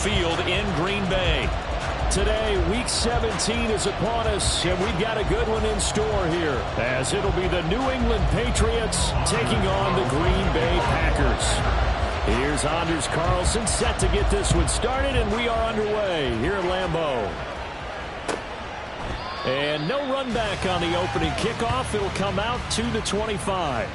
Field in Green Bay. Today, Week 17 is upon us, and we've got a good one in store here, as it'll be the New England Patriots taking on the Green Bay Packers. Here's Anders Carlson set to get this one started, and we are underway here at Lambeau. And no run back on the opening kickoff. It'll come out to the 25.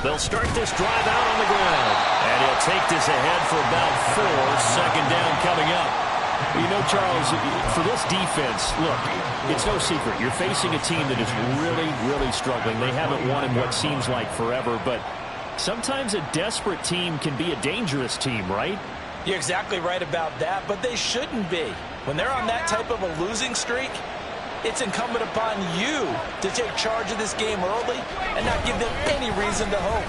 They'll start this drive out on the ground. And he'll take this ahead for about 4. Second down coming up. You know, Charles, for this defense, look, it's no secret. You're facing a team that is really, really struggling. They haven't won in what seems like forever, but sometimes a desperate team can be a dangerous team, right? You're exactly right about that, but they shouldn't be. When they're on that type of a losing streak, it's incumbent upon you to take charge of this game early and not give them any reason to hope.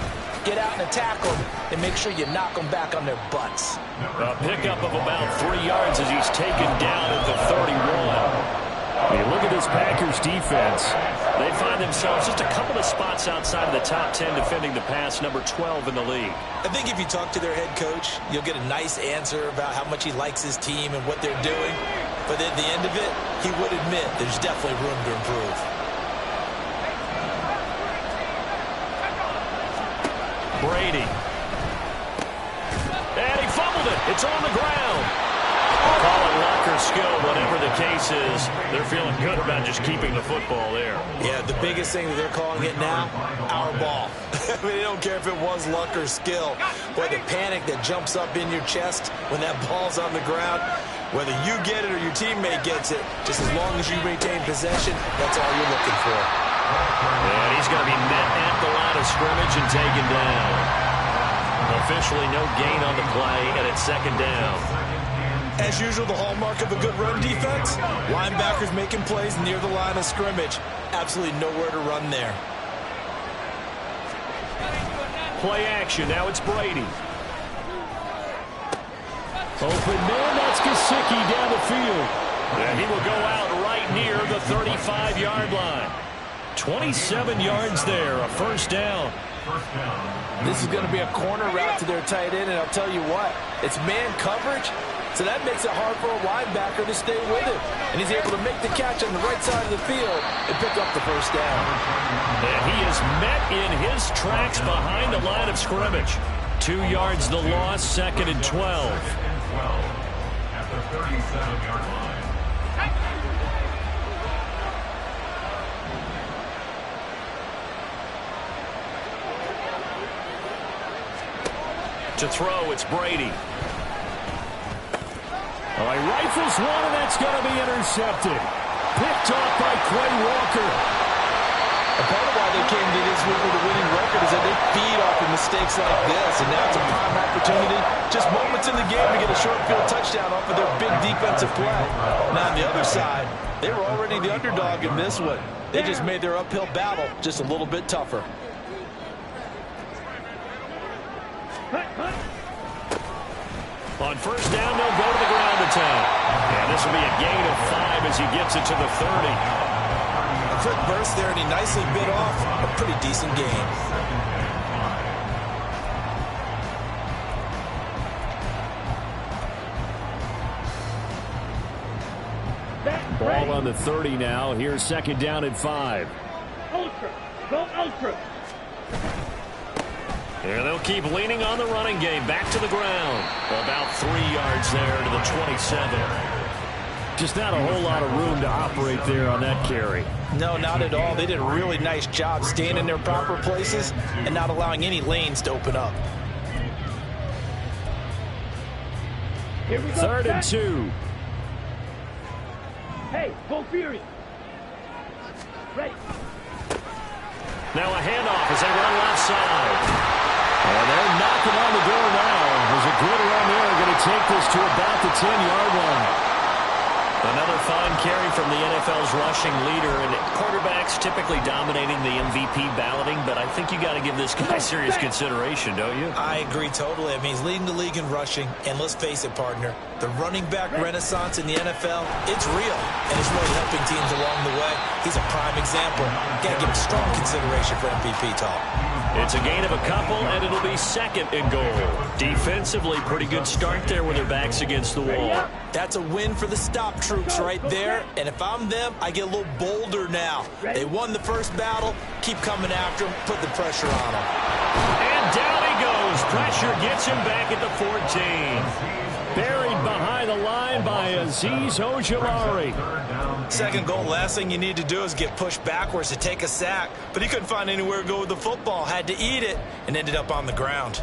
Get out and attack them and make sure you knock them back on their butts. A pickup of about 3 yards as he's taken down at the 31. You look at this Packers defense. They find themselves just a couple of spots outside of the top 10 defending the pass, number 12 in the league. I think if you talk to their head coach, you'll get a nice answer about how much he likes his team and what they're doing. But at the end of it, he would admit there's definitely room to improve. Brady. And he fumbled it. It's on the ground. Call it luck or skill, whatever the case is. They're feeling good about just keeping the football there. Yeah, the biggest thing that they're calling it now, our ball. I mean, they don't care if it was luck or skill. Boy, the panic that jumps up in your chest when that ball's on the ground, whether you get it or your teammate gets it, just as long as you maintain possession, that's all you're looking for. And he's going to be met at the line of scrimmage and taken down. Officially no gain on the play, and it's second down. As usual, the hallmark of a good run defense, linebackers making plays near the line of scrimmage. Absolutely nowhere to run there. Play action. Now it's Brady. Open man, that's Gesicki down the field. And he will go out right near the 35-yard line. 27 yards there, a first down. This is going to be a corner route to their tight end, and I'll tell you what, it's man coverage, so that makes it hard for a linebacker to stay with him. And he's able to make the catch on the right side of the field and pick up the first down. And he is met in his tracks behind the line of scrimmage. 2 yards the loss, second and 12. At the 37-yard line. To throw, it's Brady. Oh, he rifles one, and that's going to be intercepted. Picked off by Quay Walker. And part of why they came to this week with a winning record is that they feed off of mistakes like this, and now it's a prime opportunity, just moments in the game to get a short field touchdown off of their big defensive play. Now, on the other side, they were already the underdog in this one. They just made their uphill battle just a little bit tougher. On first down, they'll go to the ground attack. And this will be a gain of 5 as he gets it to the 30. A quick burst there, and he nicely bit off a pretty decent gain. Ball on the 30 now. Here's second down at 5. Ultra. Go ultra. Here they'll keep leaning on the running game. Back to the ground. About 3 yards there to the 27. Just not a whole lot of room to operate there on that carry. No, not at all. They did a really nice job staying in their proper places and not allowing any lanes to open up. Here we go. 3rd and 2. Hey, go Fury. Ready. Now a handoff as they run left side. And they're knocking on the door now. There's a good run there. Going to take this to about the 10-yard line. Another fine carry from the NFL's rushing leader, and quarterbacks typically dominating the MVP balloting, but I think you got to give this guy serious consideration, don't you? I agree totally. I mean, he's leading the league in rushing, and let's face it, partner, the running back renaissance in the NFL, it's real, and it's really helping teams along the way. He's a prime example. Got to give him strong consideration for MVP talk. It's a gain of a couple, and it'll be second and goal. Defensively, pretty good start there with their backs against the wall. That's a win for the stop troops right there, and if I'm them, I get a little bolder now. They won the first battle, keep coming after him, put the pressure on him. And down he goes. Pressure gets him back at the 14. Buried behind the line by Azeez Ojulari. Second goal, last thing you need to do is get pushed backwards to take a sack, but he couldn't find anywhere to go with the football, had to eat it, and ended up on the ground.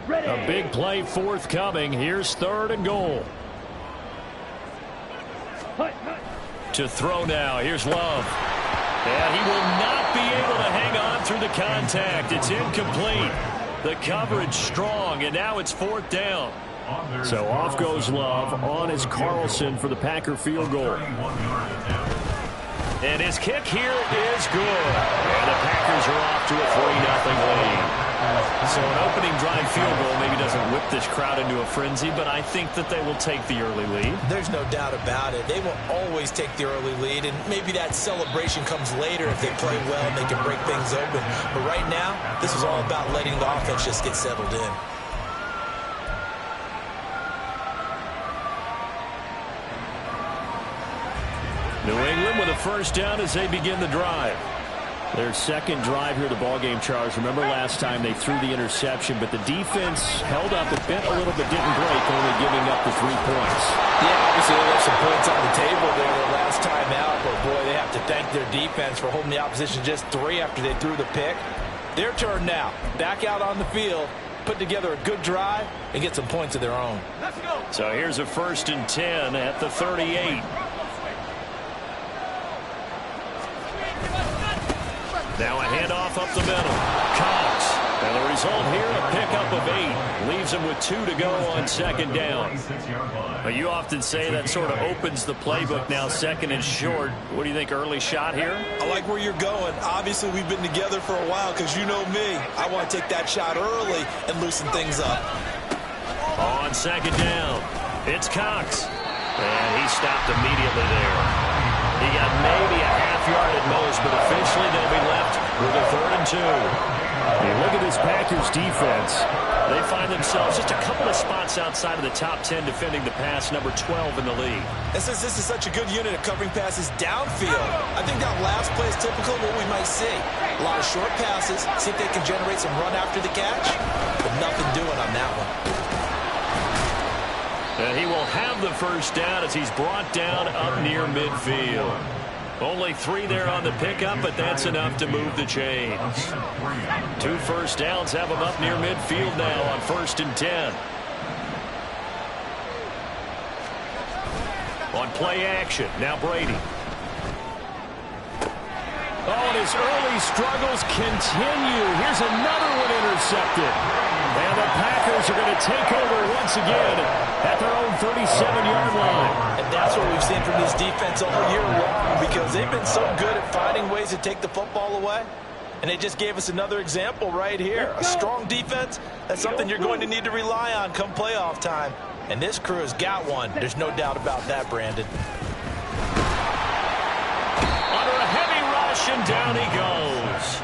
A big play forthcoming. Here's third and goal. To throw now. Here's Love. And he will not be able to hang on through the contact. It's incomplete. The coverage strong, and now it's fourth down. So off goes Love. On is Carlson for the Packer field goal. And his kick here is good. And the Packers are off to a 3-0 lead. So an opening drive field goal maybe doesn't whip this crowd into a frenzy, but I think that they will take the early lead. There's no doubt about it. They will always take the early lead, and maybe that celebration comes later if they play well and they can break things open. But right now, this is all about letting the offense just get settled in. New England with a first down as they begin the drive. Their second drive here of the ballgame, Charles. Remember last time they threw the interception, but the defense held up. It bent a little bit, didn't break, only giving up the 3 points. Yeah, obviously they left some points on the table there the last time out, but boy, they have to thank their defense for holding the opposition just 3 after they threw the pick. Their turn now. Back out on the field, put together a good drive, and get some points of their own. Let's go. So here's a 1st and 10 at the 38. Now a handoff up the middle. Cox. And the result here, a pickup of 8. Leaves him with 2 to go on second down. But you often say that sort of opens the playbook now, second and short. What do you think, early shot here? I like where you're going. Obviously, we've been together for a while because you know me. I want to take that shot early and loosen things up. On second down, it's Cox. And he stopped immediately there. He got maybe a half yard at most, but officially they'll be left with a 3rd and 2. You look at this Packers defense. They find themselves just a couple of spots outside of the top 10 defending the pass, number 12 in the league. And since this is such a good unit of covering passes downfield, I think that last play is typical of what we might see. A lot of short passes, see if they can generate some run after the catch, but nothing doing on that one. And he will have the first down as he's brought down up near midfield. Only 3 there on the pickup, but that's enough to move the chains. 2 first downs have him up near midfield now on 1st and 10. On play action, now Brady. Oh, and his early struggles continue. Here's another one intercepted. And the Packers are going to take over once again at their own 37-yard line. And that's what we've seen from this defense all year long, because they've been so good at finding ways to take the football away. And they just gave us another example right here. A strong defense, that's something you're going to need to rely on come playoff time. And this crew has got one. There's no doubt about that, Brandon. Under a heavy rush, and down he goes.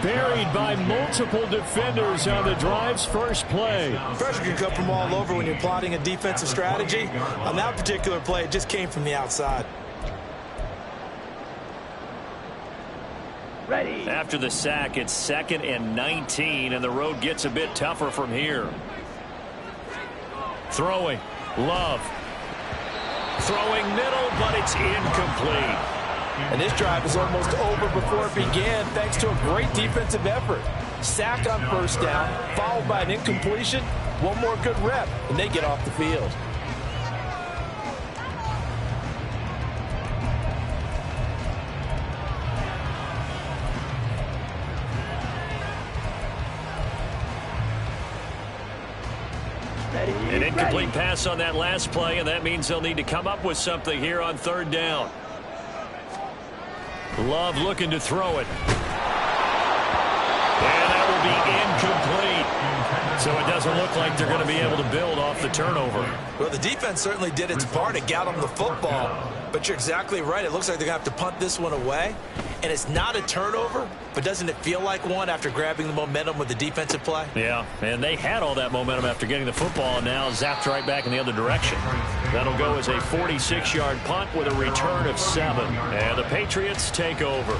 Buried by multiple defenders on the drive's first play. Pressure can come from all over when you're plotting a defensive strategy. On that particular play, it just came from the outside. Ready. After the sack, it's 2nd and 19, and the road gets a bit tougher from here. Throwing. Love. Throwing middle, but it's incomplete. And this drive is almost over before it began, thanks to a great defensive effort. sack on first down, followed by an incompletion, one more good rep, and they get off the field. An incomplete pass on that last play, and that means they'll need to come up with something here on third down. Love looking to throw it. And that will be incomplete. So it doesn't look like they're going to be able to build off the turnover. Well, the defense certainly did its part. It got them the football. But you're exactly right. It looks like they're going to have to punt this one away. And it's not a turnover, but doesn't it feel like one after grabbing the momentum with the defensive play? Yeah, and they had all that momentum after getting the football, and now zapped right back in the other direction. That'll go as a 46-yard punt with a return of 7. And the Patriots take over.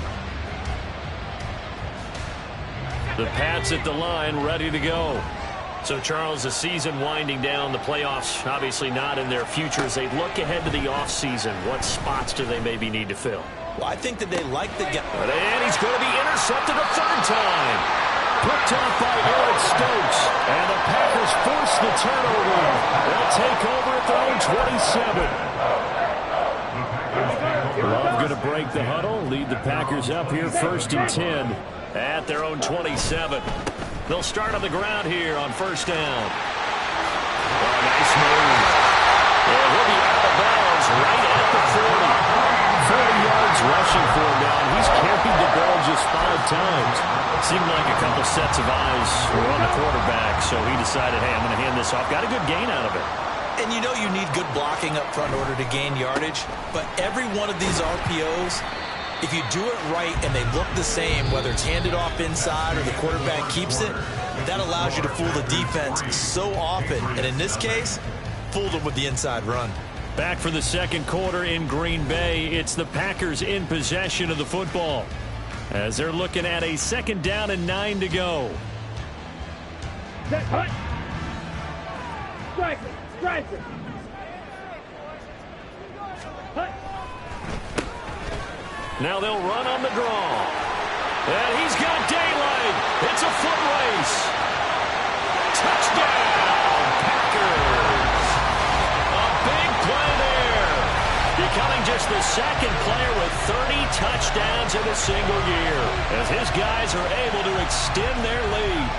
The Pats at the line, ready to go. So, Charles, the season winding down, the playoffs obviously not in their future. As they look ahead to the offseason, what spots do they maybe need to fill? Well, I think that they like the guy. And he's going to be intercepted a third time. Picked off by Eric Stokes. And the Packers force the turnover. They'll take over at their own 27. Love going to break the huddle, lead the Packers up here 1st and 10 at their own 27. They'll start on the ground here on first down. Oh, nice move. And he'll be out of bounds right at the 40. 40 yards rushing for him down. He's carried the ball just 5 times. Seemed like a couple sets of eyes were on the quarterback, so he decided, hey, I'm going to hand this off. Got a good gain out of it. And you know you need good blocking up front in order to gain yardage, but every one of these RPOs, if you do it right and they look the same, whether it's handed off inside or the quarterback keeps it, that allows you to fool the defense so often. And in this case, fooled them with the inside run. Back for the second quarter in Green Bay. It's the Packers in possession of the football as they're looking at a 2nd down and 9 to go. Set, hut. Striker, striker. Hut. Now they'll run on the draw. And he's got daylight. It's a foot race. Touchdown, Packers. A big play there. Becoming just the 2nd player with 30 touchdowns in a single year, as his guys are able to extend their lead.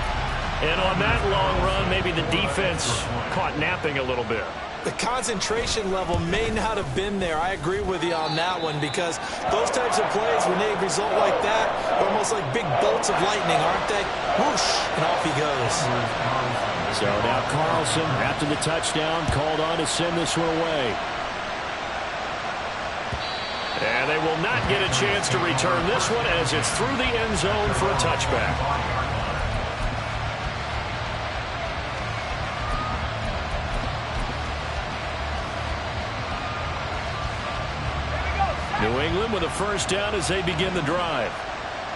And on that long run, maybe the defense caught napping a little bit. The concentration level may not have been there. I agree with you on that one, because those types of plays, when they result like that, are almost like big bolts of lightning, aren't they? Whoosh, and off he goes. So now Carlson, after the touchdown, called on to send this one away. And they will not get a chance to return this one as it's through the end zone for a touchback. New England with a 1st down as they begin the drive.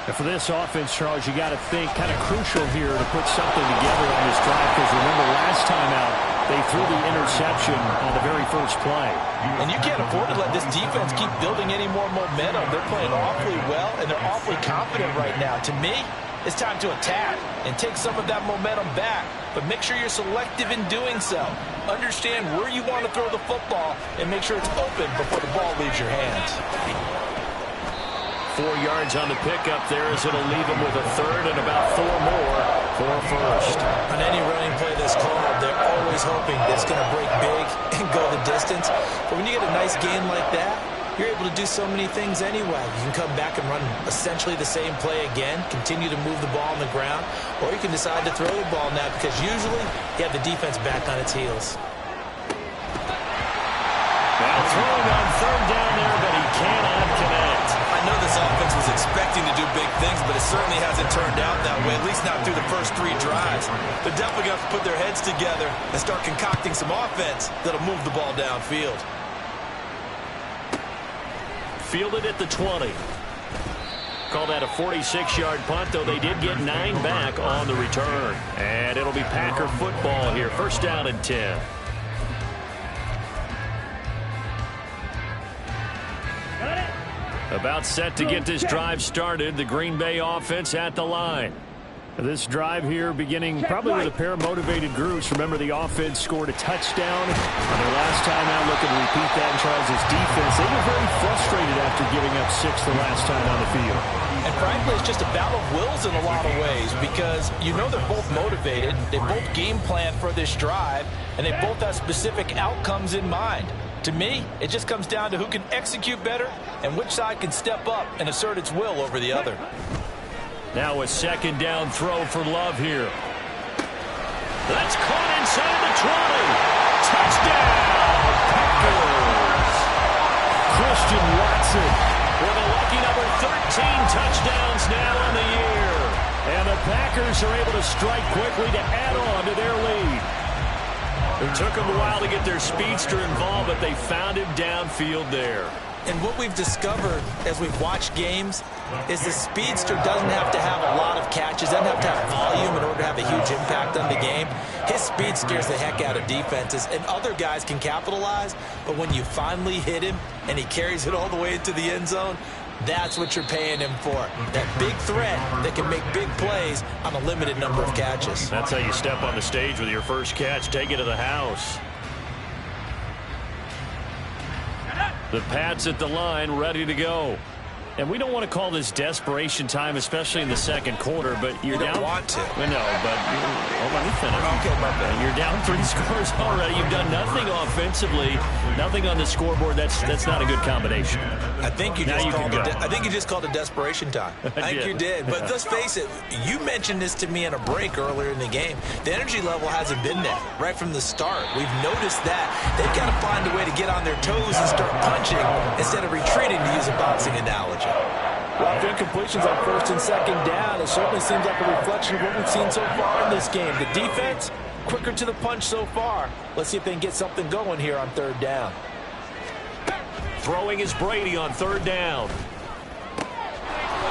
And for this offense, Charles, you got to think kind of crucial here to put something together on this drive, because remember last time out, they threw the interception on the very first play. And you can't afford to let this defense keep building any more momentum. They're playing awfully well, and they're awfully confident right now. To me, it's time to attack and take some of that momentum back. But make sure you're selective in doing so. Understand where you want to throw the football and make sure it's open before the ball leaves your hands. 4 yards on the pickup there, as it'll leave him with a 3rd and about 4 more for a 1st. On any running play that's called, they're always hoping that it's going to break big and go the distance. But when you get a nice gain like that, you're able to do so many things anyway. You can come back and run essentially the same play again, continue to move the ball on the ground, or you can decide to throw the ball now, because usually you have the defense back on its heels. Now throwing on 3rd down there, but he cannot connect. I know this offense was expecting to do big things, but it certainly hasn't turned out that way, at least not through the first 3 drives. They're definitely going to have to put their heads together and start concocting some offense that'll move the ball downfield. Fielded at the 20. Call that a 46-yard punt, though they did get 9 back on the return. And it'll be Packer football here, 1st down and 10. About set to get this drive started. The Green Bay offense at the line. This drive here beginning probably with a pair of motivated groups. Remember, the offense scored a touchdown on their last time out. Looking to repeat that in Charles' defense. They were very frustrated after giving up 6 the last time on the field. And frankly, it's just a battle of wills in a lot of ways because you know they're both motivated. They both game plan for this drive, and they both have specific outcomes in mind. To me, it just comes down to who can execute better and which side can step up and assert its will over the other. Now a second down throw for Love here. That's caught inside the 20. Touchdown, Packers. Christian Watson with a lucky number 13 touchdowns now on the year. And the Packers are able to strike quickly to add on to their lead. It took them a while to get their speedster involved, but they found him downfield there. And what we've discovered as we've watched games is the speedster doesn't have to have a lot of catches, doesn't have to have volume in order to have a huge impact on the game. His speed scares the heck out of defenses, and other guys can capitalize, but when you finally hit him and he carries it all the way into the end zone, that's what you're paying him for. That big threat that can make big plays on a limited number of catches. That's how you step on the stage with your first catch. Take it to the house. The Pats at the line, ready to go. And we don't want to call this desperation time, especially in the second quarter, but you're down. You don't want to. No, but let me finish. Okay, my bad. You're down 3 scores already. You've done nothing offensively, nothing on the scoreboard. That's not a good combination. I think you just called it desperation time. I think you did. But let's face it, you mentioned this to me in a break earlier in the game. The energy level hasn't been there right from the start. We've noticed that. They've got to find a way to get on their toes and start punching instead of retreating, to use a boxing analogy. Well, after incompletions on first and second down, it certainly seems like a reflection of what we've seen so far in this game. The defense, quicker to the punch so far. Let's see if they can get something going here on third down. Throwing is Brady on third down.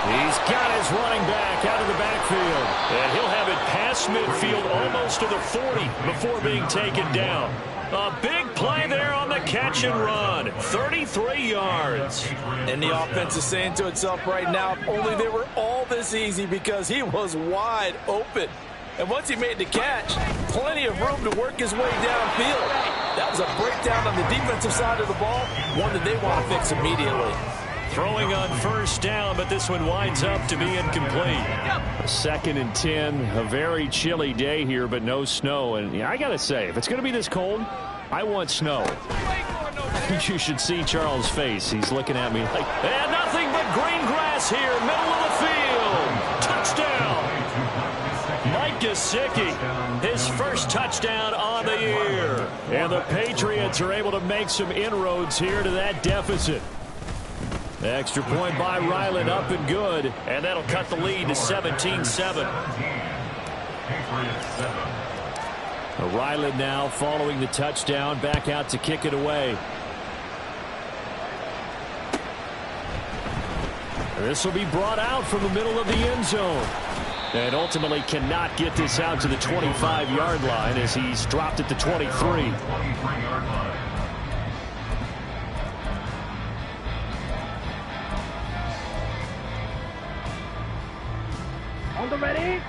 He's got his running back out of the backfield. And he'll have it past midfield almost to the 40 before being taken down. A big play there on the catch and run. 33 yards. And the offense is saying to itself right now, if only they were all this easy, because he was wide open. And once he made the catch, plenty of room to work his way downfield. That was a breakdown on the defensive side of the ball, one that they want to fix immediately. Throwing on first down, but this one winds up to be incomplete. 2nd and 10, a very chilly day here, but no snow. And yeah, I got to say, if it's going to be this cold, I want snow. You should see Charles' face. He's looking at me like, and nothing but green grass here, middle of the field. Touchdown. Mike Gesicki, his first touchdown on the year. And the Patriots are able to make some inroads here to that deficit. Extra point by Ryland, up and good. And that'll cut the lead to 17-7. Ryland now following the touchdown, back out to kick it away. This will be brought out from the middle of the end zone. And ultimately cannot get this out to the 25-yard line as he's dropped at the 23.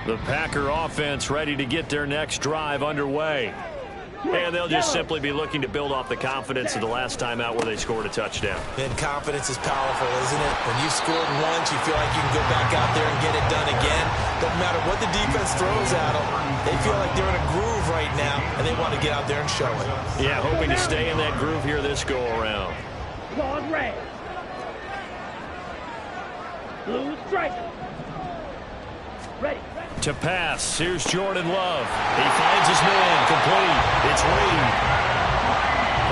The Packer offense ready to get their next drive underway. And they'll just simply be looking to build off the confidence of the last time out where they scored a touchdown. And confidence is powerful, isn't it? When you've scored once, you feel like you can go back out there and get it done again. Doesn't matter what the defense throws at them. They feel like they're in a groove right now, and they want to get out there and show it. Yeah, hoping to stay in that groove here this go-around. Claws red. Blue stripe. Ready. To pass, here's Jordan Love. He finds his man, complete. It's Reed.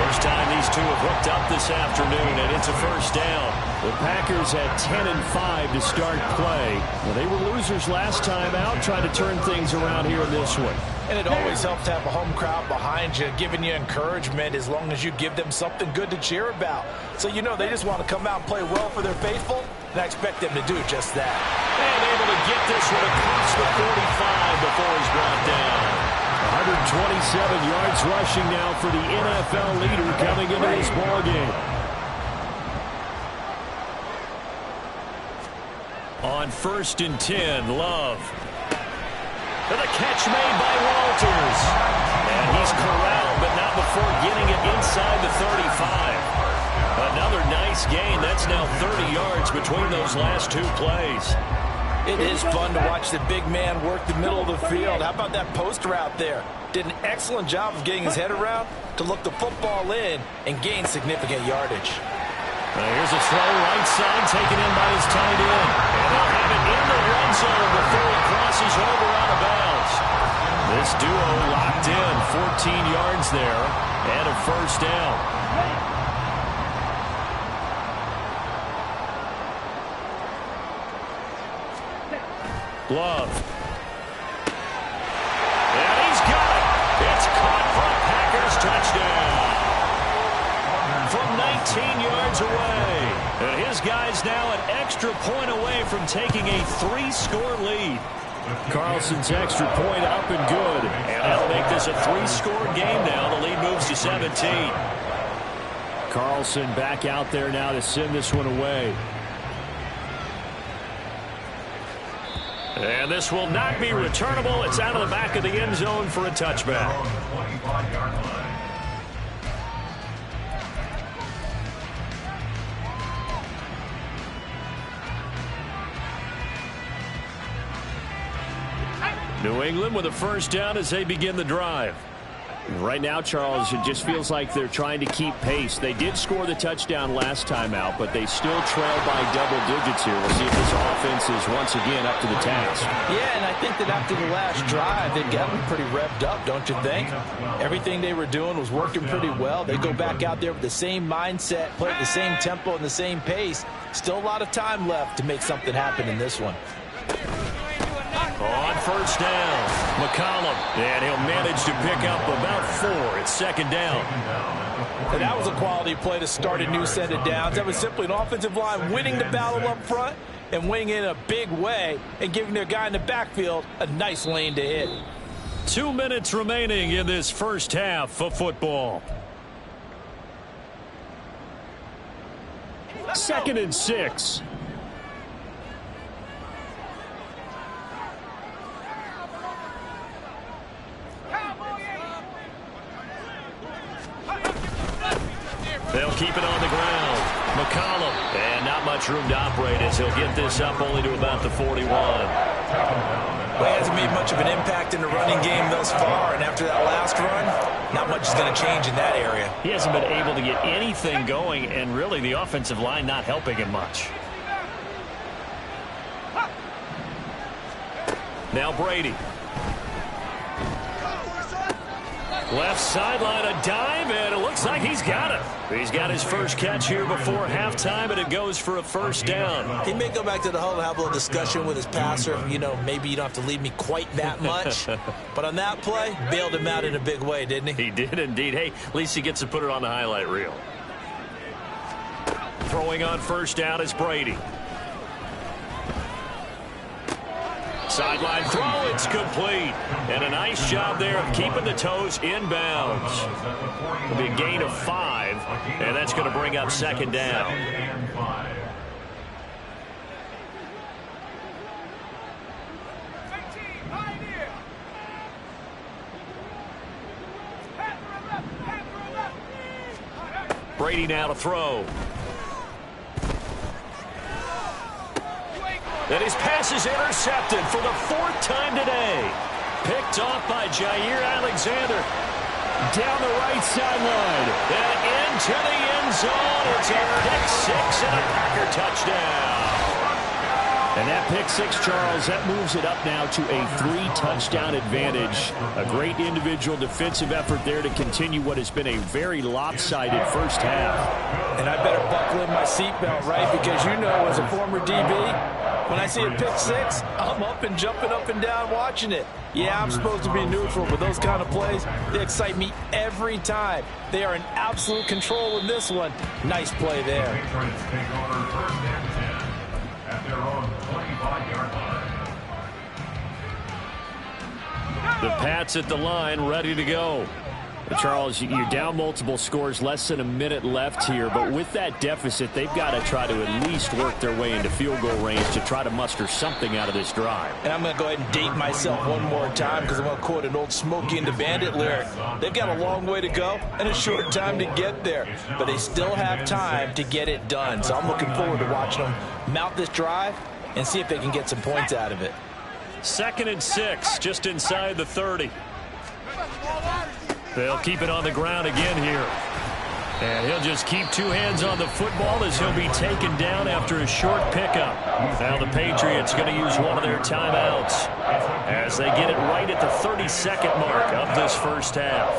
First time these two have hooked up this afternoon, and it's a first down. The Packers had 10-5 to start play. Well, they were losers last time out, trying to turn things around here in this one. And it always helps to have a home crowd behind you, giving you encouragement as long as you give them something good to cheer about. So you know they just want to come out and play well for their faithful, and I expect them to do just that. And able to get this one across the 45 before he's brought down. 127 yards rushing now for the NFL leader coming into this ballgame. On 1st and 10, Love. And the catch made by Walters. And he's corralled, but not before getting it inside the 35. Another nice gain. That's now 30 yards between those last two plays. It is fun to watch the big man work the middle of the field. How about that post route there? Did an excellent job of getting his head around to look the football in and gain significant yardage. Here's a throw right side taken in by his tight end. And they'll have it in the red zone before he crosses over out of bounds. This duo locked in, 14 yards there and a first down. Glove. And he's got it. It's caught for a Packers touchdown. From 19 yards away. And his guy's now an extra point away from taking a 3-score lead. Carlson's extra point up and good. And that'll make this a 3-score game now. The lead moves to 17. Carlson back out there now to send this one away. And this will not be returnable. It's out of the back of the end zone for a touchback. New England with a first down as they begin the drive. Right now, Charles, it just feels like they're trying to keep pace. They did score the touchdown last time out, but they still trail by double digits here. We'll see if this offense is once again up to the task. Yeah, and I think that after the last drive, they've got them pretty revved up, don't you think? Everything they were doing was working pretty well. They go back out there with the same mindset, play at the same tempo and the same pace. Still a lot of time left to make something happen in this one. On first down, McCollum, and he'll manage to pick up about 4. It's second down. And that was a quality play to start a new set of downs. That was simply an offensive line winning the battle up front and winning in a big way and giving their guy in the backfield a nice lane to hit. 2 minutes remaining in this first half of football. 2nd and 6. They'll keep it on the ground. McCollum, and not much room to operate as he'll get this up only to about the 41. Well, he hasn't made much of an impact in the running game thus far, and after that last run, not much is going to change in that area. He hasn't been able to get anything going, and really the offensive line not helping him much. Now Brady. Left sideline, a dive, and it looks like he's got it. He's got his first catch here before halftime, and it goes for a first down. He may go back to the huddle and have a little discussion with his passer. You know, maybe you don't have to leave me quite that much. But on that play, bailed him out in a big way, didn't he? He did indeed. Hey, at least he gets to put it on the highlight reel. Throwing on first down is Brady. Sideline throw, it's complete. And a nice job there of keeping the toes inbounds. It'll be a gain of 5, and that's going to bring up second down. Brady now to throw. And his pass is intercepted for the 4th time today. Picked off by Jair Alexander. Down the right sideline. And into the end zone. It's a pick 6 and a Packer touchdown. And that pick 6, Charles, that moves it up now to a 3-touchdown advantage. A great individual defensive effort there to continue what has been a very lopsided first half. And I better buckle in my seatbelt, right? Because you know, as a former DB, when I see a pick 6, I'm up and jumping up and down watching it. Yeah, I'm supposed to be neutral, but those kind of plays, they excite me every time. They are in absolute control in this one. Nice play there. The Pats at the line, ready to go. Charles, you're down multiple scores, less than a minute left here, but with that deficit, they've got to try to at least work their way into field goal range to try to muster something out of this drive. And I'm going to go ahead and date myself one more time because I'm going to quote an old Smokey and the Bandit lyric. They've got a long way to go and a short time to get there, but they still have time to get it done. So I'm looking forward to watching them mount this drive and see if they can get some points out of it. 2nd and 6, just inside the 30. They'll keep it on the ground again here. And he'll just keep 2 hands on the football as he'll be taken down after a short pickup. Now the Patriots going to use one of their timeouts as they get it right at the 32nd mark of this first half.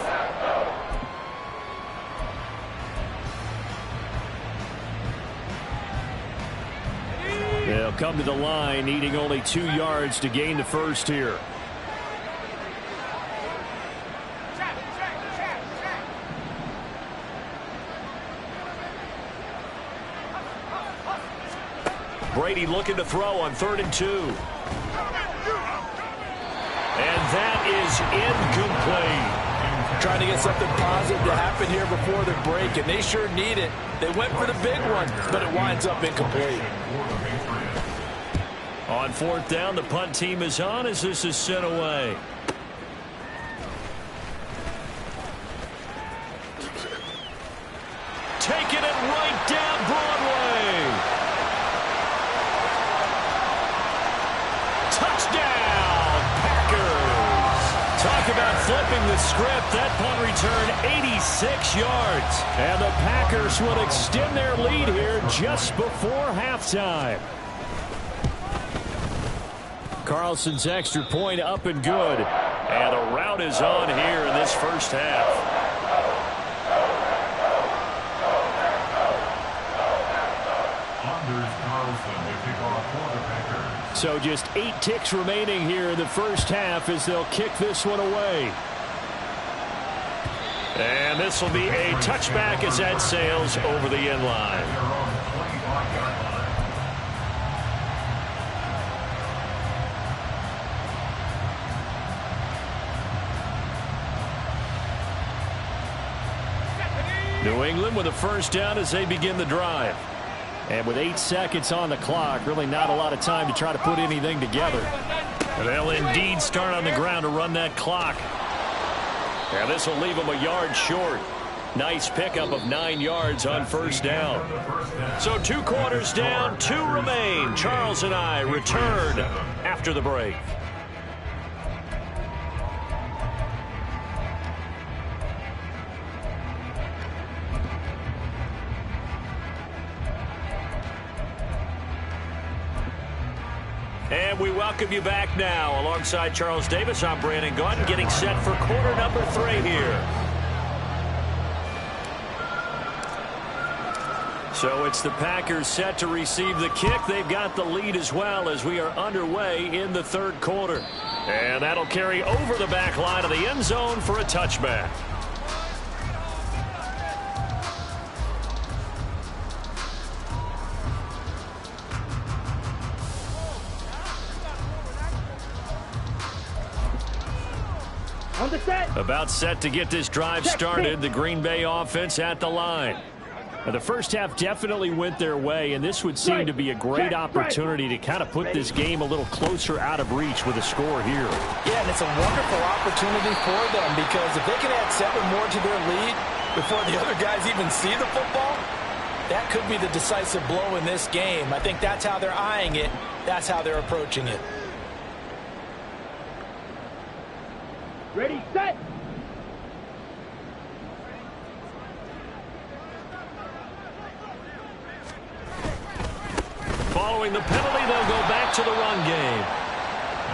They'll come to the line, needing only 2 yards to gain the first here. Brady looking to throw on 3rd and 2. And that is incomplete. Trying to get something positive to happen here before the break, and they sure need it. They went for the big one, but it winds up incomplete. On 4th down, the punt team is on as this is sent away. Taking it right down Broadway. Touchdown, Packers. Talk about flipping the script. That punt return 86 yards. And the Packers will extend their lead here just before halftime. Carlson's extra point up and good. And the rout is on here in this first half. So just 8 ticks remaining here in the first half as they'll kick this one away. And this will be a touchback as that sails over the end line. New England with a first down as they begin the drive. And with 8 seconds on the clock, really not a lot of time to try to put anything together. And they'll indeed start on the ground to run that clock. And this will leave them a yard short. Nice pickup of 9 yards on first down. So 2 quarters down, 2 remain. Charles and I return after the break. And we welcome you back now. Alongside Charles Davis, I'm Brandon Gaudin, getting set for quarter number 3 here. So it's the Packers set to receive the kick. They've got the lead as well as we are underway in the 3rd quarter. And that'll carry over the back line of the end zone for a touchback. About set to get this drive started. The Green Bay offense at the line. Now, the first half definitely went their way, and this would seem to be a great opportunity to kind of put this game a little closer out of reach with a score here. Yeah, and it's a wonderful opportunity for them because if they can add 7 more to their lead before the other guys even see the football, that could be the decisive blow in this game. I think that's how they're eyeing it. That's how they're approaching it. Ready, set. Following the penalty, they'll go back to the run game.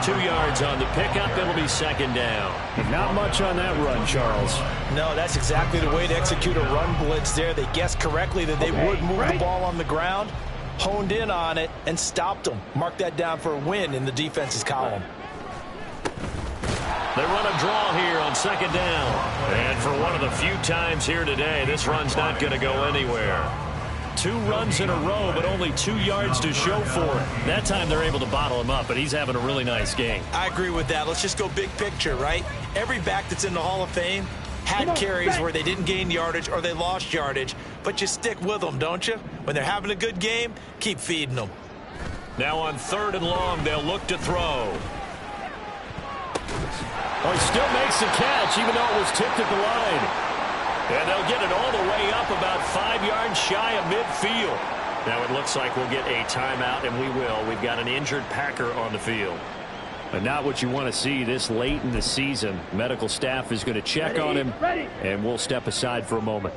2 yards on the pickup. It'll be 2nd down. Not much on that run, Charles. No, that's exactly the way to execute a run blitz there. They guessed correctly that they would move the ball on the ground, honed in on it, and stopped them. Mark that down for a win in the defense's column. They run a draw here on 2nd down. And for one of the few times here today, this run's not going to go anywhere. 2 runs in a row, but only 2 yards to show for it. That time they're able to bottle him up, but he's having a really nice game. I agree with that. Let's just go big picture, right? Every back that's in the Hall of Fame had carries where they didn't gain yardage or they lost yardage, but you stick with them, don't you? When they're having a good game, keep feeding them. Now on 3rd and long, they'll look to throw. Oh, he still makes the catch, even though it was tipped at the line. And they'll get it all the way up about 5 yards shy of midfield. Now it looks like we'll get a timeout, and we will. We've got an injured Packer on the field. But not what you want to see this late in the season. Medical staff is going to check on him, and we'll step aside for a moment.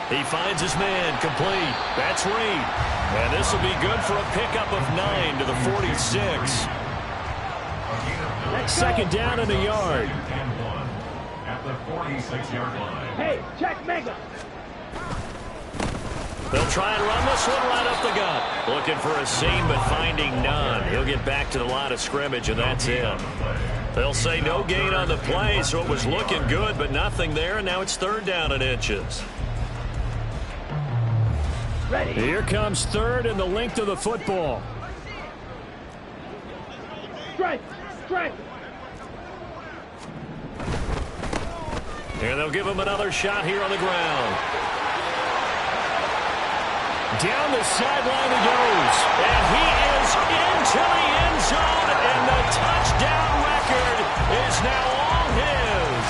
He finds his man, complete. That's Reed. And this will be good for a pickup of 9 to the 46. Second down and a yard. At the 46-yard line. Hey, check Mega. They'll try and run this one right up the gut. Looking for a seam, but finding none. He'll get back to the line of scrimmage, and that's it. They'll say no gain on the play, so it was looking good, but nothing there, and now it's 3rd down and inches. Ready. Here comes 3rd and the length of the football. Strike. Strike. And they'll give him another shot here on the ground. Down the sideline he goes. And he is into the end zone, and the touchdown record is now all his.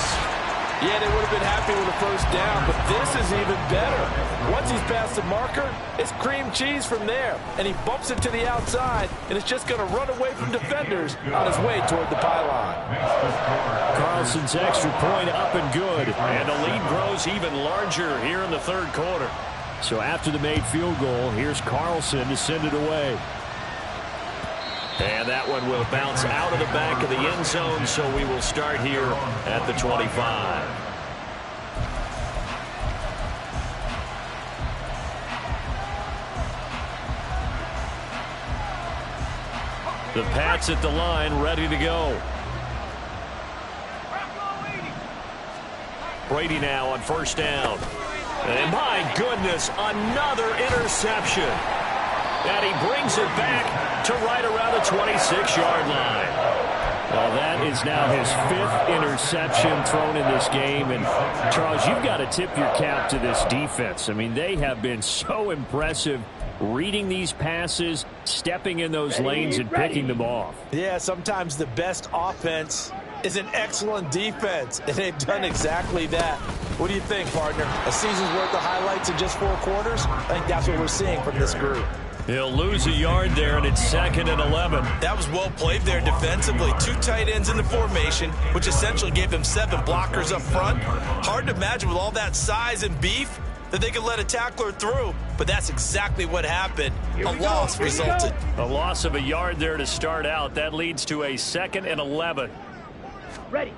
Yeah, they would have been happy with a 1st down, but this is even better. Once he's past the marker, it's cream cheese from there. And he bumps it to the outside, and it's just going to run away from defenders on his way toward the pylon. Carlson's extra point up and good. And the lead grows even larger here in the 3rd quarter. So after the made field goal, here's Carlson to send it away. And that one will bounce out of the back of the end zone, so we will start here at the 25. The Pats at the line, ready to go. Brady now on 1st down. And my goodness, another interception. And he brings it back to right around the 26-yard line. Well, that is now his 5th interception thrown in this game. And, Charles, you've got to tip your cap to this defense. I mean, they have been so impressive reading these passes, stepping in those lanes, and picking them off. Yeah, sometimes the best offense is an excellent defense, and they've done exactly that. What do you think, partner? A season's worth of highlights in just 4 quarters? I think that's what we're seeing from this group. He'll lose a yard there, and it's 2nd and 11. That was well played there defensively. 2 tight ends in the formation, which essentially gave them 7 blockers up front. Hard to imagine with all that size and beef that they could let a tackler through, but that's exactly what happened. A loss resulted. A loss of a yard there to start out. That leads to a 2nd and 11. Ready.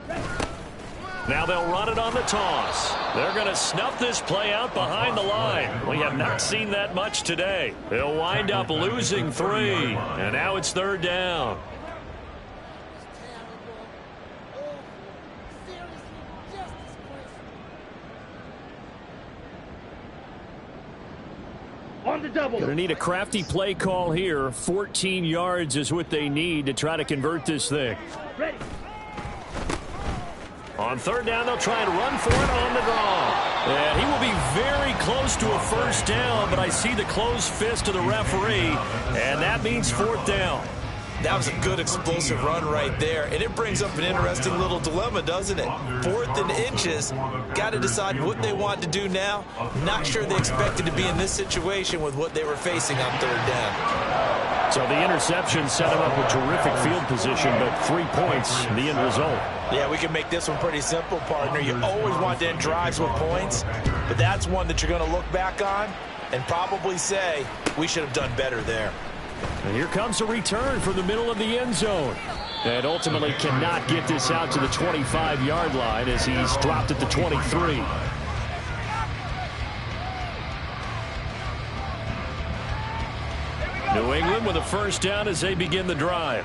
Now they'll run it on the toss. They're going to snuff this play out behind the line. We have not seen that much today. They'll wind up losing 3, and now it's 3rd down. On the double. Going to need a crafty play call here. 14 yards is what they need to try to convert this thing. Ready. On 3rd down, they'll try and run for it on the draw. And he will be very close to a 1st down, but I see the closed fist of the referee, and that means 4th down. That was a good explosive run right there, and it brings up an interesting little dilemma, doesn't it? 4th and inches, got to decide what they want to do now. Not sure they expected to be in this situation with what they were facing on 3rd down. So the interception set him up with terrific field position, but 3 points, the end result. Yeah, we can make this one pretty simple, partner. You always want to end drives with points, but that's one that you're going to look back on and probably say, we should have done better there. And here comes a return from the middle of the end zone. And ultimately cannot get this out to the 25-yard line as he's dropped at the 23. New England with a 1st down as they begin the drive.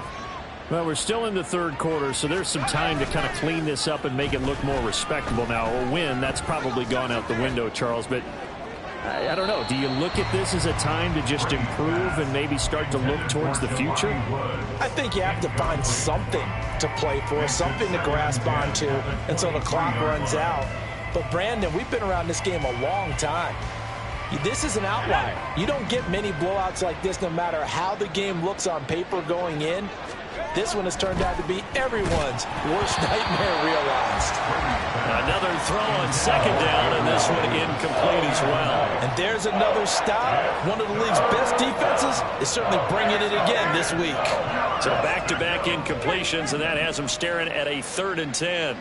Well, we're still in the 3rd quarter, so there's some time to kind of clean this up and make it look more respectable. Now, a win, that's probably gone out the window, Charles, but I don't know. Do you look at this as a time to just improve and maybe start to look towards the future? I think you have to find something to play for, something to grasp onto until the clock runs out. But, Brandon, we've been around this game a long time. This is an outlier. You don't get many blowouts like this no matter how the game looks on paper going in. This one has turned out to be everyone's worst nightmare realized. Another throw on second down, and this one incomplete as well. And there's another stop. One of the league's best defenses is certainly bringing it again this week. So back-to-back incompletions, and that has them staring at a 3rd and 10.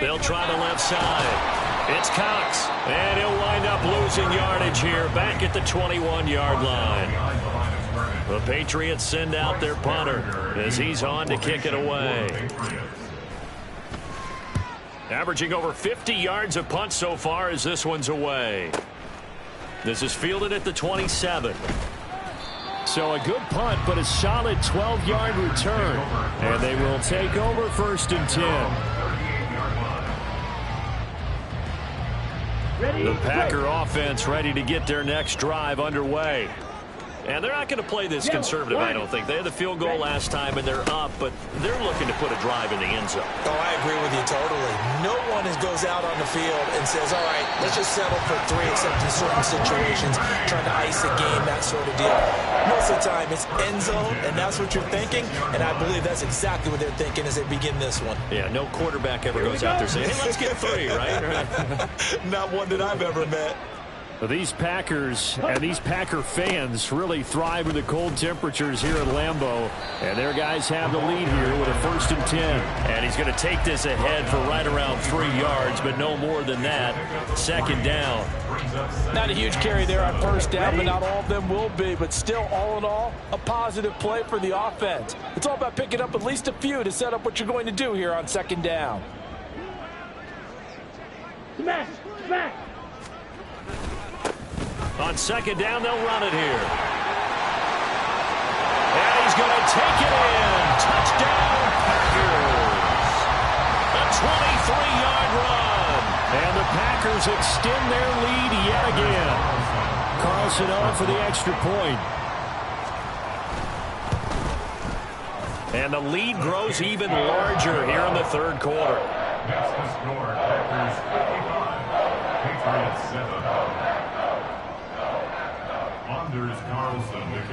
They'll try the left side. It's Cox, and he'll wind up losing yardage here back at the 21-yard line. The Patriots send out their punter as he's on to kick it away. Averaging over 50 yards a punt so far as this one's away. This is fielded at the 27. So a good punt, but a solid 12-yard return. And they will take over 1st and 10. The Packer offense ready to get their next drive underway. And they're not going to play this conservative, I don't think. They had the field goal last time, and they're up, but they're looking to put a drive in the end zone. Oh, I agree with you totally. No one goes out on the field and says, all right, let's just settle for 3, except in certain situations, trying to ice a game, that sort of deal. Most of the time, it's end zone, and that's what you're thinking, and I believe that's exactly what they're thinking as they begin this one. Yeah, no quarterback ever goes out there saying, hey, let's get 3, right? Not one that I've ever met. These Packers and these Packer fans really thrive in the cold temperatures here at Lambeau. And their guys have the lead here with a 1st and 10. And he's going to take this ahead for right around 3 yards, but no more than that. 2nd down. Not a huge carry there on 1st down, but not all of them will be. But still, all in all, a positive play for the offense. It's all about picking up at least a few to set up what you're going to do here on 2nd down. Smash! Smash! On 2nd down, they'll run it here. And he's going to take it in. Touchdown, Packers. A 23-yard run. And the Packers extend their lead yet again. Carlson on for the extra point. And the lead grows even larger here in the 3rd quarter. That's the score. Packers 55, Patriots 7.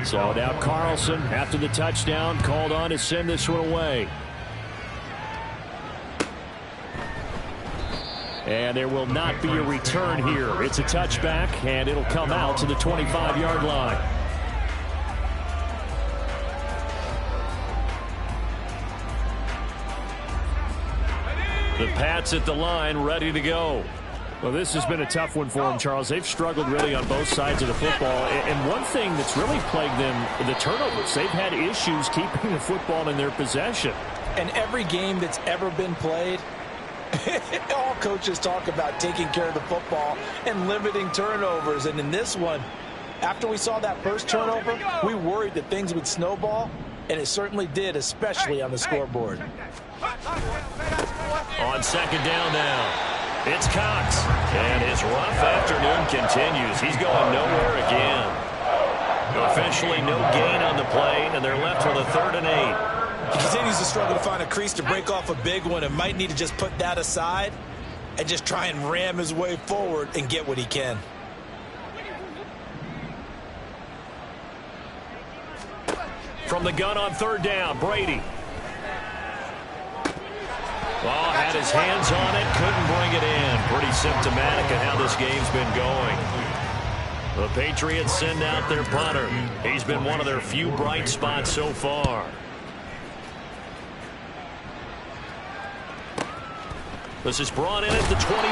So now Carlson, after the touchdown, called on to send this one away. And there will not be a return here. It's a touchback, and it'll come out to the 25-yard line. The Pats at the line, ready to go. Well, this has been a tough one for them, Charles. They've struggled really on both sides of the football. And one thing that's really plagued them, the turnovers. They've had issues keeping the football in their possession. And every game that's ever been played, all coaches talk about taking care of the football and limiting turnovers. And in this one, after we saw that first turnover, we worried that things would snowball, and it certainly did, especially on the scoreboard. On 2nd down now. It's Cox, and his rough afternoon continues. He's going nowhere again. Officially no gain on the play, and they're left with a 3rd and 8. He continues to struggle to find a crease to break off a big one and might need to just put that aside and just try and ram his way forward and get what he can. From the gun on 3rd down, Brady. Oh, had his hands on it, couldn't bring it in. Pretty symptomatic of how this game's been going. The Patriots send out their punter. He's been one of their few bright spots so far. This is brought in at the 21.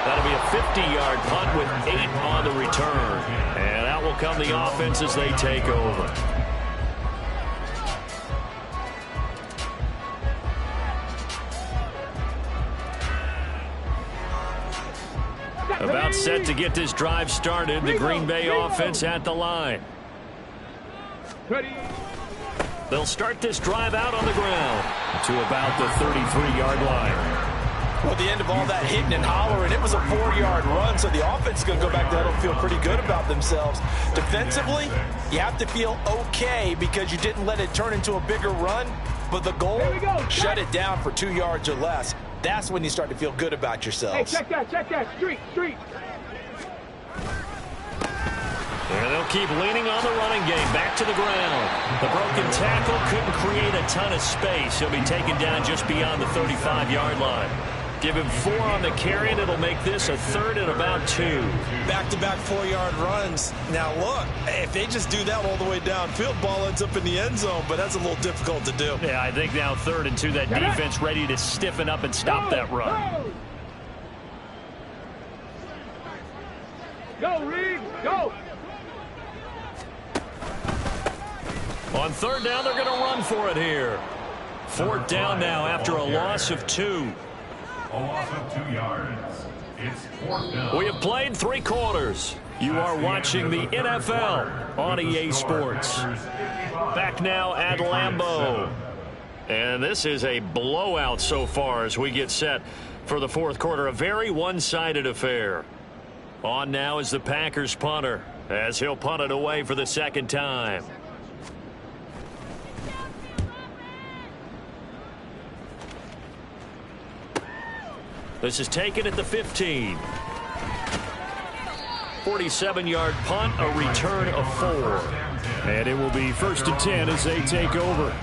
That'll be a 50-yard punt with 8 on the return. And out will come the offense as they take over. About set to get this drive started. The Green Bay offense at the line. They'll start this drive out on the ground to about the 33-yard line. Well, the end of all that hitting and hollering, it was a 4-yard run, so the offense is going to go back there and feel pretty good about themselves. Defensively, you have to feel okay because you didn't let it turn into a bigger run, but the goal, shut it down for 2 yards or less. That's when you start to feel good about yourselves. Hey, check that, street. And they'll keep leaning on the running game. Back to the ground. The broken tackle couldn't create a ton of space. He'll be taken down just beyond the 35-yard line. Give him 4 on the carry, and it'll make this a 3rd and about 2. Back-to-back 4-yard runs. Now, look, if they just do that all the way downfield, ball ends up in the end zone, but that's a little difficult to do. Yeah, I think now 3rd and 2, that defense ready to stiffen up and stop that run. Go, Reed, go! On 3rd down, they're going to run for it here. 4th down now after a loss of 2. A loss of 2 yards. It's 4th down. We have played 3 quarters. You are watching the NFL on EA Sports. Back now at Lambeau. And this is a blowout so far as we get set for the 4th quarter. A very one-sided affair. On now is the Packers punter as he'll punt it away for the 2nd time. This is taken at the 15. 47-yard punt, a return of 4. And it will be 1st and 10 as they take over.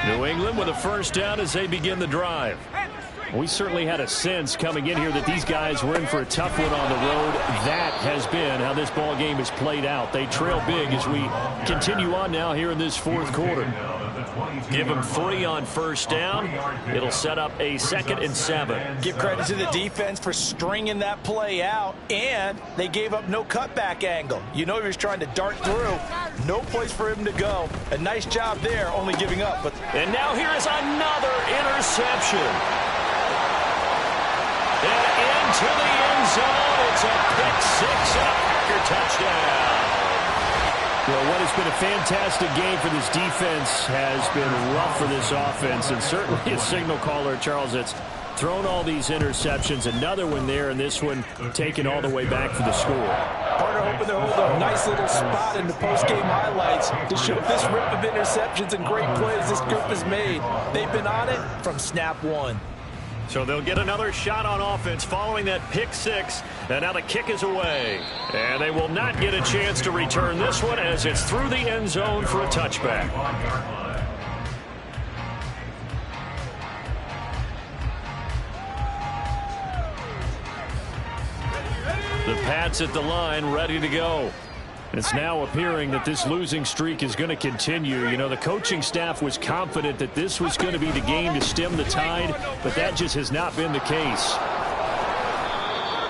New England with a 1st down as they begin the drive. We certainly had a sense coming in here that these guys were in for a tough one on the road. That has been how this ball game has played out. They trail big as we continue on now here in this 4th quarter. Give them 3 on 1st down. It'll set up a 2nd and 7. Give credit to the defense for stringing that play out, and they gave up no cutback angle. You know he was trying to dart through. No place for him to go. A nice job there, only giving up. And now here is another interception. And into the end zone, it's a pick-6 and a Packer touchdown. Well, what has been a fantastic game for this defense has been rough for this offense, and certainly a signal caller, Charles, that's thrown all these interceptions. Another one there, and this one taken all the way back for the score. Partner hoping to hold a nice little spot in the post-game highlights to show this rip of interceptions and great plays this group has made. They've been on it from snap 1. So they'll get another shot on offense following that pick-6, and now the kick is away. And they will not get a chance to return this one as it's through the end zone for a touchback. The Pats at the line, ready to go. It's now appearing that this losing streak is going to continue. You know, the coaching staff was confident that this was going to be the game to stem the tide, but that just has not been the case.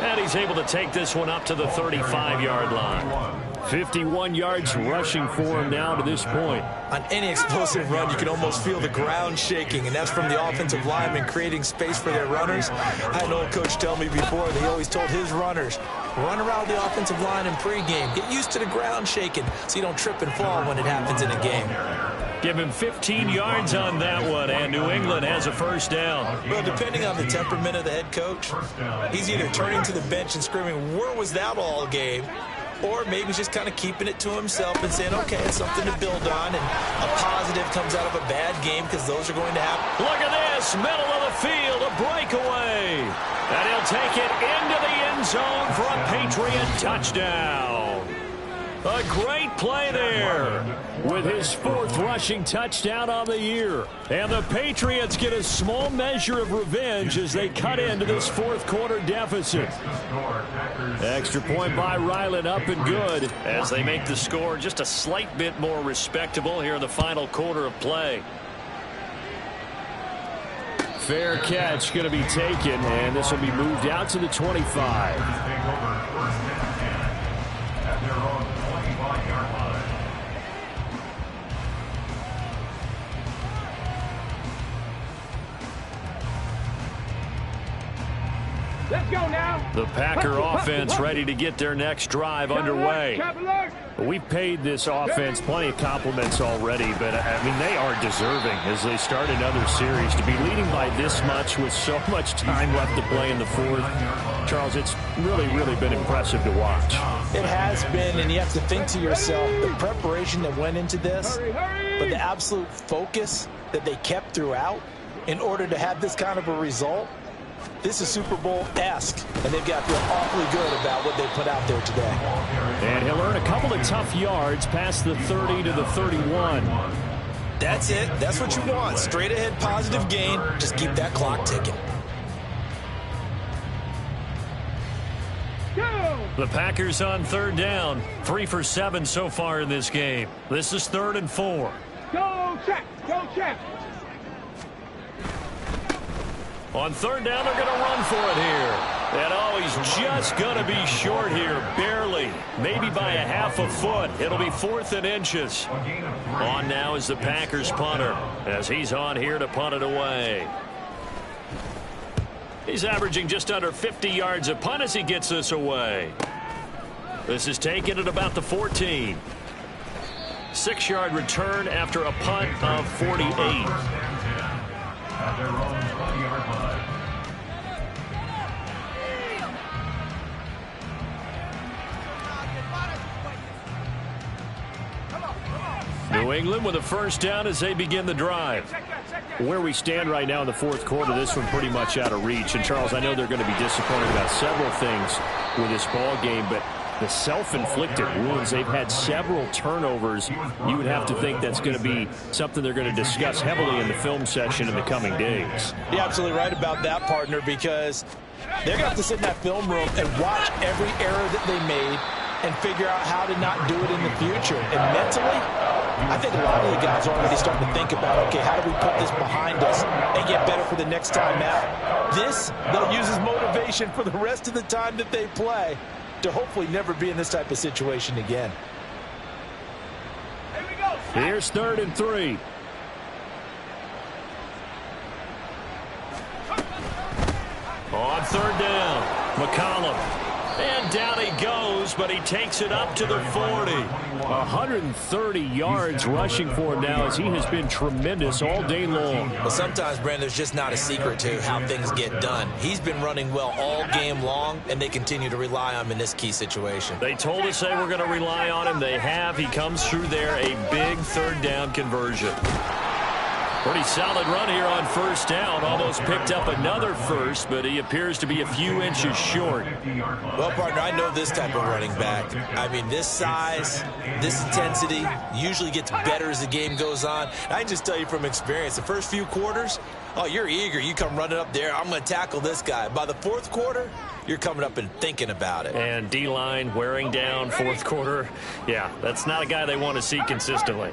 And he's able to take this one up to the 35-yard line. 51 yards rushing for him now to this point. On any explosive run, you can almost feel the ground shaking, and that's from the offensive linemen creating space for their runners. I had an old coach tell me before, that he always told his runners, run around the offensive line in pregame. Get used to the ground shaking so you don't trip and fall when it happens in a game. Give him 15 yards on that one, and New England has a 1st down. Well, depending on the temperament of the head coach, he's either turning to the bench and screaming, where was that all game? Or maybe he's just kind of keeping it to himself and saying, okay, it's something to build on, and a positive comes out of a bad game because those are going to happen. Look at this, middle of the field, a breakaway. And he'll take it into the end zone for a Patriot touchdown. A great play there with his 4th rushing touchdown on the year. And the Patriots get a small measure of revenge as they cut into this 4th quarter deficit. Extra point by Ryland, up and good as they make the score just a slight bit more respectable here in the final quarter of play. Fair catch going to be taken, and this will be moved out to the 25. Let's go now. The Packer offense ready to get their next drive underway. We've paid this offense plenty of compliments already, but, I mean, they are deserving as they start another series. To be leading by this much with so much time left to play in the fourth, Charles, it's really, really been impressive to watch. It has been, and you have to think to yourself, the preparation that went into this, but the absolute focus that they kept throughout in order to have this kind of a result. This is Super Bowl-esque, and they've got to feel awfully good about what they put out there today. And he'll earn a couple of tough yards past the 30 to the 31. That's it. That's what you want. Straight ahead positive gain. Just keep that clock ticking. The Packers on third down. 3 for 7 so far in this game. This is 3rd and 4. Go check. Go check. On third down, they're going to run for it here. And oh, he's just going to be short here, barely, maybe by a half a foot. It'll be 4th and inches. On now is the Packers punter as he's on here to punt it away. He's averaging just under 50 yards a punt as he gets this away. This is taken at about the 14. 6-yard return after a punt of 48. At their own 20-yard line. New England with a first down as they begin the drive. Where we stand right now in the fourth quarter, this one pretty much out of reach. And, Charles, I know they're going to be disappointed about several things with this ball game, but the self-inflicted wounds, they've had several turnovers. You would have to think that's going to be something they're going to discuss heavily in the film session in the coming days. You're absolutely right about that, partner, because they're going to have to sit in that film room and watch every error that they made and figure out how to not do it in the future. And mentally, I think a lot of the guys are already starting to think about, okay, how do we put this behind us and get better for the next time out? This, they'll use as motivation for the rest of the time that they play to hopefully never be in this type of situation again. Here's 3rd and 3. On third down, McCollum. And down he goes, but he takes it up to the 40. 130 yards rushing for him now as he has been tremendous all day long. Well, sometimes, Brandon, there's just not a secret to how things get done. He's been running well all game long, and they continue to rely on him in this key situation. They told us they were going to rely on him. They have. He comes through there, a big third down conversion. Pretty solid run here on first down. Almost picked up another first, but he appears to be a few inches short. Well, partner, I know this type of running back. I mean, this size, this intensity usually gets better as the game goes on. I can just tell you from experience, the first few quarters, oh, you're eager. You come running up there, I'm going to tackle this guy. By the fourth quarter, you're coming up and thinking about it. And D-line wearing down fourth quarter. Yeah, that's not a guy they want to see consistently.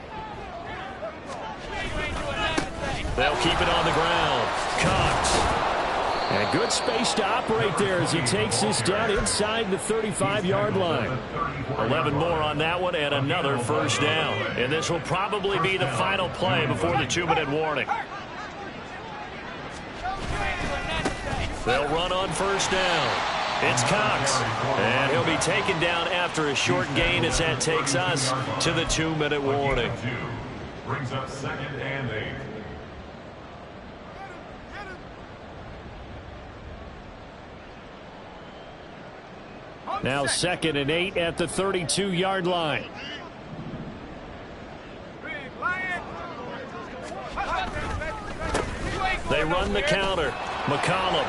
They'll keep it on the ground. Cox. And good space to operate there as he takes this down inside the 35-yard line. 11 more on that one and another first down. And this will probably be the final play before the 2-minute warning. They'll run on first down. It's Cox. And he'll be taken down after a short gain as that takes us to the 2-minute warning. Brings up 2nd and 8. Now 2nd and 8 at the 32-yard line. They run the counter. McCollum.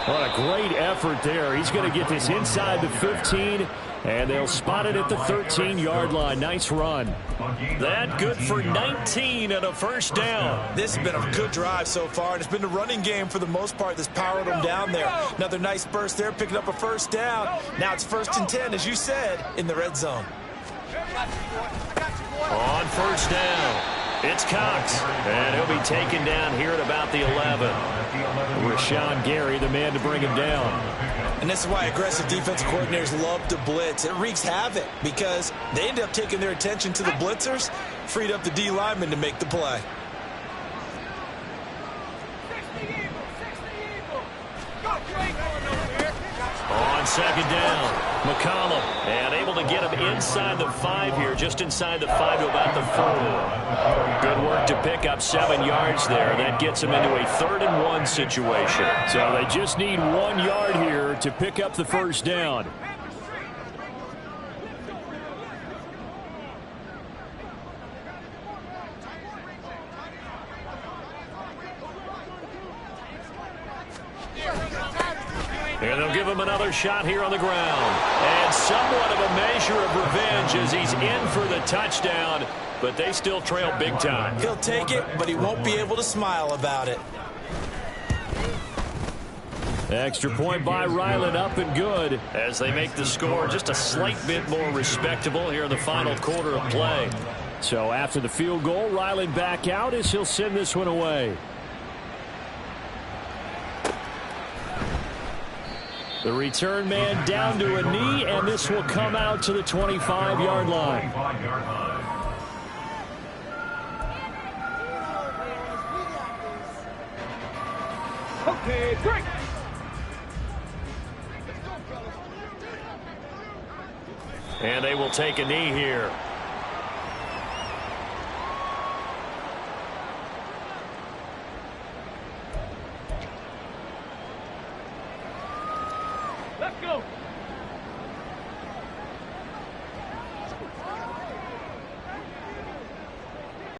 What a great effort there. He's going to get this inside the 15, and they'll spot it at the 13-yard line. Nice run. That good for 19 and a first down. This has been a good drive so far, and it's been the running game for the most part that's powered them down there. Another nice burst there, picking up a first down. Now it's 1st and 10, as you said, in the red zone. On first down, it's Cox, and he'll be taken down here at about the 11. Rashawn Gary, the man to bring him down. And this is why aggressive defensive coordinators love to blitz. It wreaks havoc because they end up taking their attention to the blitzers, freed up the D lineman to make the play. On second down, McCollum, and able to get him inside the 5 here, just inside the 5 to about the 4. Good work to pick up 7 yards there. That gets him into a 3rd and 1 situation. So they just need 1 yard here to pick up the first down. And they'll give him another shot here on the ground. And somewhat of a measure of revenge as he's in for the touchdown, but they still trail big time. He'll take it, but he won't be able to smile about it. Extra point by Ryland, up and good as they make the score just a slight bit more respectable here in the final quarter of play. So after the field goal, Ryland back out as he'll send this one away. The return man down to a knee, and this will come out to the 25-yard line. Okay, break. And they will take a knee here. Let's go.